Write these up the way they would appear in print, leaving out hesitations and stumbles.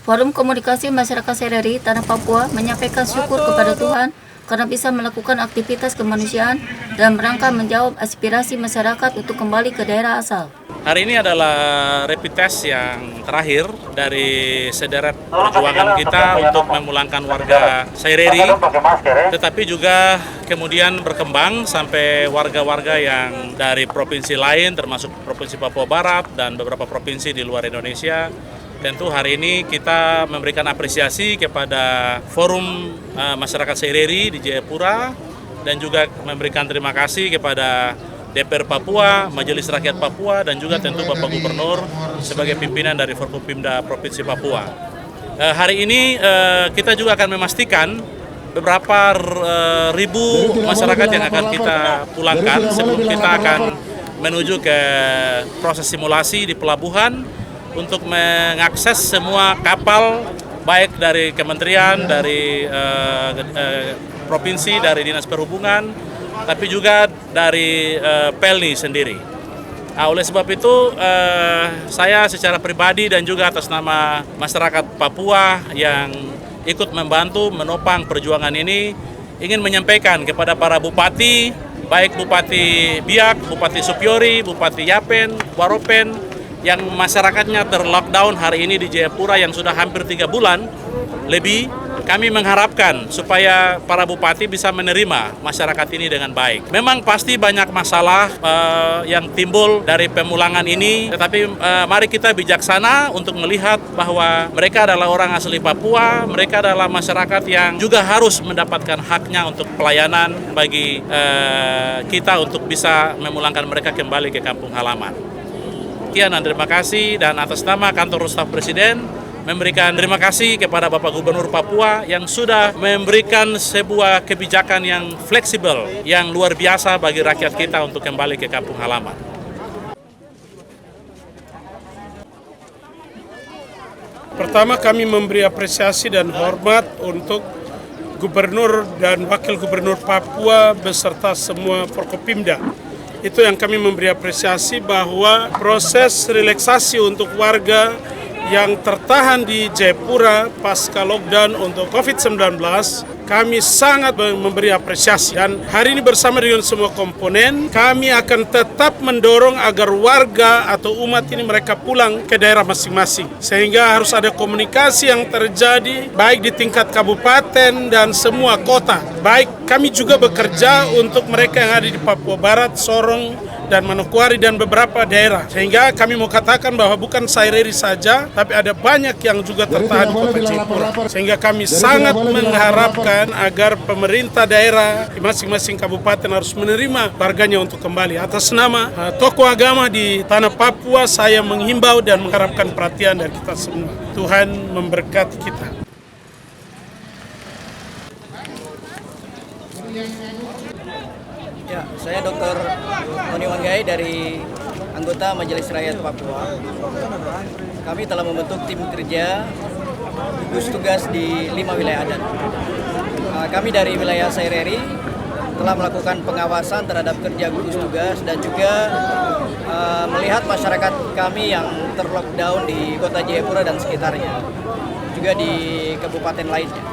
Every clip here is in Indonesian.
Forum Komunikasi Masyarakat Seireri Tanah Papua menyampaikan syukur kepada Tuhan karena bisa melakukan aktivitas kemanusiaan dan merangka menjawab aspirasi masyarakat untuk kembali ke daerah asal. Hari ini adalah rapid test yang terakhir dari sederet perjuangan kita untuk memulangkan warga Seireri, tetapi juga kemudian berkembang sampai warga-warga yang dari provinsi lain, termasuk Provinsi Papua Barat dan beberapa provinsi di luar Indonesia. Tentu hari ini kita memberikan apresiasi kepada Forum Masyarakat Seireri di Jayapura dan juga memberikan terima kasih kepada DPR Papua, Majelis Rakyat Papua, dan juga tentu Bapak Gubernur sebagai pimpinan dari Forkopimda Provinsi Papua. Hari ini kita juga akan memastikan beberapa ribu masyarakat yang akan kita pulangkan sebelum kita akan menuju ke proses simulasi di pelabuhan untuk mengakses semua kapal baik dari kementerian, dari provinsi, dari Dinas Perhubungan, tapi juga dari Pelni sendiri. Oleh sebab itu, saya secara pribadi dan juga atas nama masyarakat Papua yang ikut membantu menopang perjuangan ini, ingin menyampaikan kepada para bupati, baik Bupati Biak, Bupati Supiori, Bupati Yapen, Waropen, yang masyarakatnya terlockdown hari ini di Jayapura yang sudah hampir 3 bulan lebih. Kami mengharapkan supaya para bupati bisa menerima masyarakat ini dengan baik. Memang pasti banyak masalah yang timbul dari pemulangan ini, tetapi mari kita bijaksana untuk melihat bahwa mereka adalah orang asli Papua, mereka adalah masyarakat yang juga harus mendapatkan haknya untuk pelayanan bagi kita untuk bisa memulangkan mereka kembali ke kampung halaman. Sekian dan terima kasih, dan atas nama Kantor Staf Presiden memberikan terima kasih kepada Bapak Gubernur Papua yang sudah memberikan sebuah kebijakan yang fleksibel, yang luar biasa bagi rakyat kita untuk kembali ke kampung halaman. Pertama, kami memberi apresiasi dan hormat untuk Gubernur dan Wakil Gubernur Papua beserta semua Forkopimda. Itu yang kami memberi apresiasi bahwa proses relaksasi untuk warga yang tertahan di Jayapura pasca lockdown untuk COVID-19, kami sangat memberi apresiasi. Dan hari ini bersama dengan semua komponen, kami akan tetap mendorong agar warga atau umat ini mereka pulang ke daerah masing-masing. Sehingga harus ada komunikasi yang terjadi baik di tingkat kabupaten dan semua kota. Baik kami juga bekerja untuk mereka yang ada di Papua Barat, Sorong, dan Manokwari dan beberapa daerah. Sehingga kami mau katakan bahwa bukan Seireri saja, tapi ada banyak yang juga tertahan di Kota Jayapura. Sehingga kami sangat mengharapkan agar pemerintah daerah di masing-masing kabupaten harus menerima warganya untuk kembali. Atas nama tokoh agama di tanah Papua, saya menghimbau dan mengharapkan perhatian dari kita semua. Tuhan memberkati kita. Ya, saya Dr. Tony Wanggai dari anggota Majelis Rakyat Papua. Kami telah membentuk tim kerja gugus tugas di 5 wilayah adat. Kami dari wilayah Seireri telah melakukan pengawasan terhadap kerja gugus tugas dan juga melihat masyarakat kami yang terlockdown di Kota Jayapura dan sekitarnya, juga di kabupaten lainnya.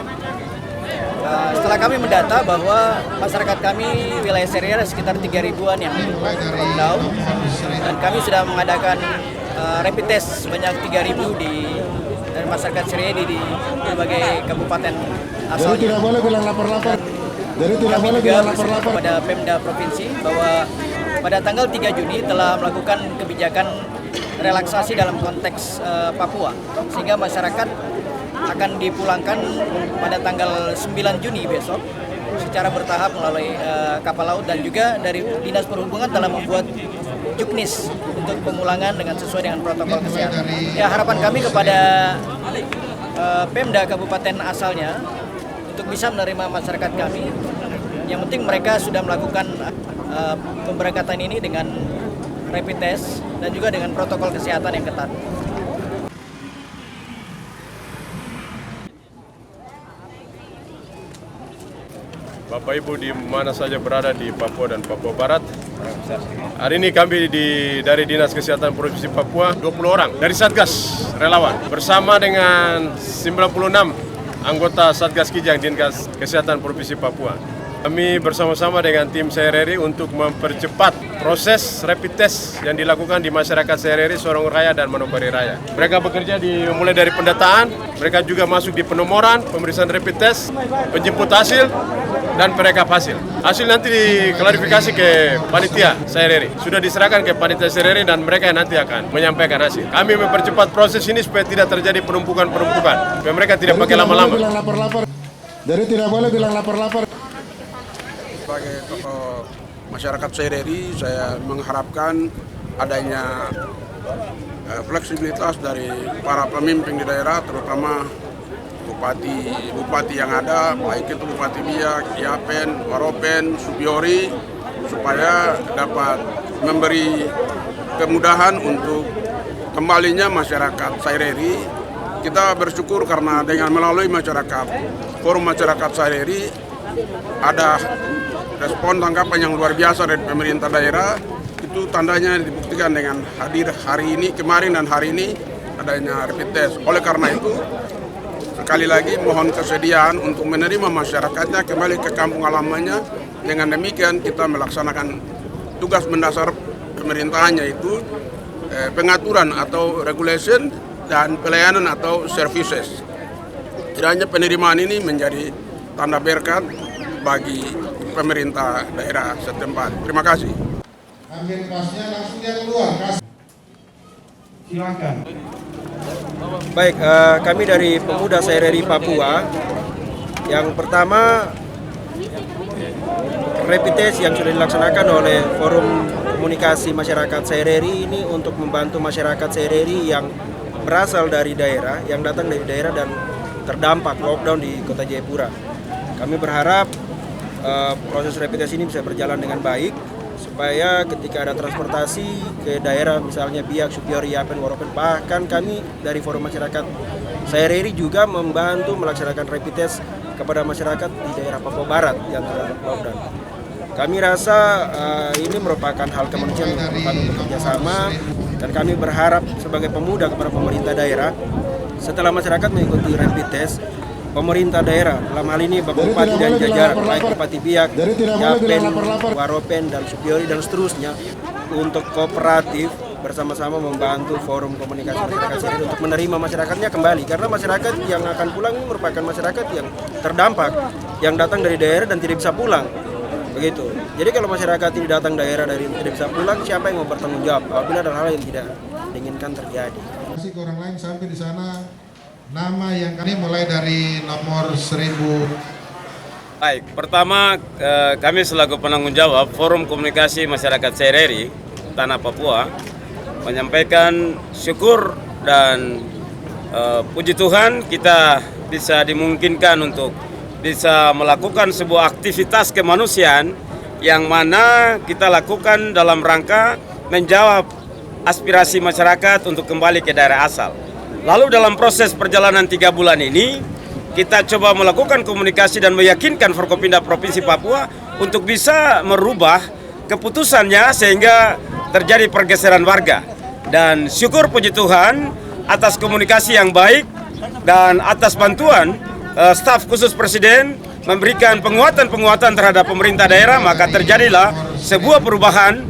Setelah kami mendata bahwa masyarakat kami wilayah Seireri ada sekitar 3.000-an yang lockdown, dan kami sudah mengadakan rapid test sebanyak 3.000 dari masyarakat Seireri di berbagai kabupaten asalnya. Jadi tidak boleh bilang lapor-lapor. Jadi tidak boleh bilang lapor-lapor. Pada Pemda Provinsi bahwa pada tanggal 3 Juni telah melakukan kebijakan relaksasi dalam konteks Papua, sehingga masyarakat akan dipulangkan pada tanggal 9 Juni besok secara bertahap melalui kapal laut, dan juga dari Dinas Perhubungan telah membuat juknis untuk pemulangan dengan sesuai dengan protokol kesehatan. Ya, harapan kami kepada Pemda kabupaten asalnya untuk bisa menerima masyarakat kami. Yang penting mereka sudah melakukan pemberangkatan ini dengan rapid test dan juga dengan protokol kesehatan yang ketat. Bapak Ibu di mana saja berada di Papua dan Papua Barat. Hari ini kami dari Dinas Kesehatan Provinsi Papua 20 orang dari Satgas Relawan bersama dengan 96 anggota Satgas Kijang Dinas Kesehatan Provinsi Papua. Kami bersama-sama dengan tim CRRI untuk mempercepat proses rapid test yang dilakukan di masyarakat CRRI, Sorong Raya dan Manokwari Raya. Mereka bekerja mulai dari pendataan, mereka juga masuk di penomoran, pemeriksaan rapid test, penjemput hasil, dan perekap hasil. Hasil nanti diklarifikasi ke panitia CRRI. Sudah diserahkan ke panitia CRRI dan mereka yang nanti akan menyampaikan hasil. Kami mempercepat proses ini supaya tidak terjadi penumpukan-penumpukan. Supaya mereka tidak pakai lama-lama. Jadi tidak boleh bilang lapor-lapor. Sebagai tokoh masyarakat CRRI, saya mengharapkan adanya fleksibilitas dari para pemimpin di daerah, terutama bupati yang ada, baik itu Bupati Biak, Yapen, Waropen, Supiori, supaya dapat memberi kemudahan untuk kembalinya masyarakat CRRI. Kita bersyukur karena dengan melalui forum masyarakat CRRI ada respon tanggapan yang luar biasa dari pemerintah daerah. Itu tandanya dibuktikan dengan hadir hari ini, kemarin dan hari ini adanya rapid test. Oleh karena itu, sekali lagi mohon kesediaan untuk menerima masyarakatnya kembali ke kampung halamannya. Dengan demikian kita melaksanakan tugas mendasar pemerintahan, yaitu pengaturan atau regulation dan pelayanan atau services. Kiranya penerimaan ini menjadi tanda berkat bagi pemerintah daerah setempat. Terima kasih. Ambil pasnya langsung dia keluar. Silakan. Baik, kami dari Pemuda CRRI Papua. Yang pertama, rapid test yang sudah dilaksanakan oleh Forum Komunikasi Masyarakat CRRI ini untuk membantu masyarakat CRRI yang berasal dari daerah, yang datang dari daerah dan terdampak lockdown di Kota Jayapura. Kami berharap proses rapid test ini bisa berjalan dengan baik, supaya ketika ada transportasi ke daerah misalnya Biak, Supiori, Yapen, Waropen, bahkan kami dari Forum Masyarakat CRRI juga membantu melaksanakan rapid test kepada masyarakat di daerah Papua Barat yang terdampak lockdown. Kami rasa ini merupakan hal kemanusiaan untuk kami bekerja sama, dan kami berharap sebagai pemuda kepada pemerintah daerah, setelah masyarakat mengikuti rapid test, pemerintah daerah, dalam hal ini Bapak Bupati dan jajaran, baik Bupati Biak, Yapen, Waropen, dan Supiori, dan seterusnya, untuk kooperatif bersama-sama membantu Forum Komunikasi Masyarakat CRRI untuk menerima masyarakatnya kembali. Karena masyarakat yang akan pulang ini merupakan masyarakat yang terdampak, yang datang dari daerah dan tidak bisa pulang. Begitu. Jadi kalau masyarakat ini datang daerah dari tidak bisa pulang, siapa yang mau bertanggung jawab apabila ada hal yang tidak diinginkan terjadi? Kasih ke orang lain sampai di sana. Nama yang kami mulai dari nomor 1000. Baik, pertama kami selaku penanggung jawab Forum Komunikasi Masyarakat CRRI Tanah Papua menyampaikan syukur dan puji Tuhan kita bisa dimungkinkan untuk bisa melakukan sebuah aktivitas kemanusiaan yang mana kita lakukan dalam rangka menjawab aspirasi masyarakat untuk kembali ke daerah asal. Lalu dalam proses perjalanan 3 bulan ini, kita coba melakukan komunikasi dan meyakinkan Forkopimda Provinsi Papua untuk bisa merubah keputusannya sehingga terjadi pergeseran warga. Dan syukur puji Tuhan atas komunikasi yang baik dan atas bantuan staf khusus Presiden memberikan penguatan terhadap pemerintah daerah, maka terjadilah sebuah perubahan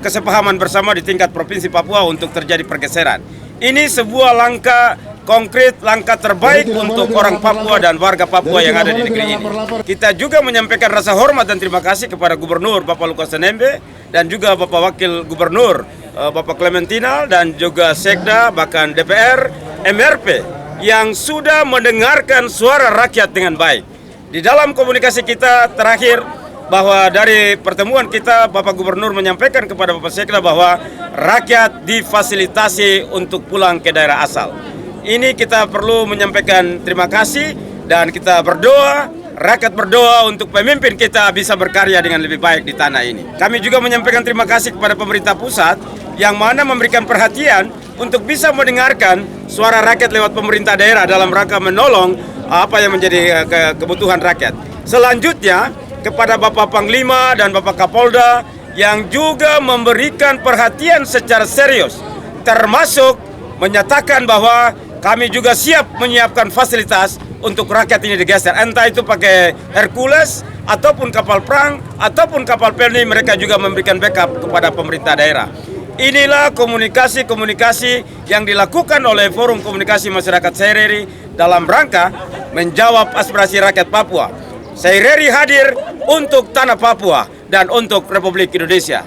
kesepahaman bersama di tingkat Provinsi Papua untuk terjadi pergeseran. Ini sebuah langkah konkret, langkah terbaik untuk orang Papua dan warga Papua yang ada di negeri ini. Kita juga menyampaikan rasa hormat dan terima kasih kepada Gubernur Bapak Lukas Nmb dan juga Bapak Wakil Gubernur Bapak Clementina dan juga Sekda, bahkan DPR, MRP yang sudah mendengarkan suara rakyat dengan baik. Di dalam komunikasi kita terakhir, bahwa dari pertemuan kita Bapak Gubernur menyampaikan kepada Bapak Sekda bahwa rakyat difasilitasi untuk pulang ke daerah asal. Ini kita perlu menyampaikan terima kasih dan kita berdoa, rakyat berdoa untuk pemimpin kita bisa berkarya dengan lebih baik di tanah ini. Kami juga menyampaikan terima kasih kepada pemerintah pusat yang mana memberikan perhatian untuk bisa mendengarkan suara rakyat lewat pemerintah daerah dalam rangka menolong apa yang menjadi kebutuhan rakyat. Selanjutnya, kepada Bapak Panglima dan Bapak Kapolda yang juga memberikan perhatian secara serius, termasuk menyatakan bahwa kami juga siap menyiapkan fasilitas untuk rakyat ini digeser, entah itu pakai Hercules ataupun kapal perang ataupun kapal pelni. Mereka juga memberikan backup kepada pemerintah daerah. Inilah komunikasi-komunikasi yang dilakukan oleh Forum Komunikasi Masyarakat Saireri dalam rangka menjawab aspirasi rakyat Papua. Saireri hadir untuk tanah Papua dan untuk Republik Indonesia.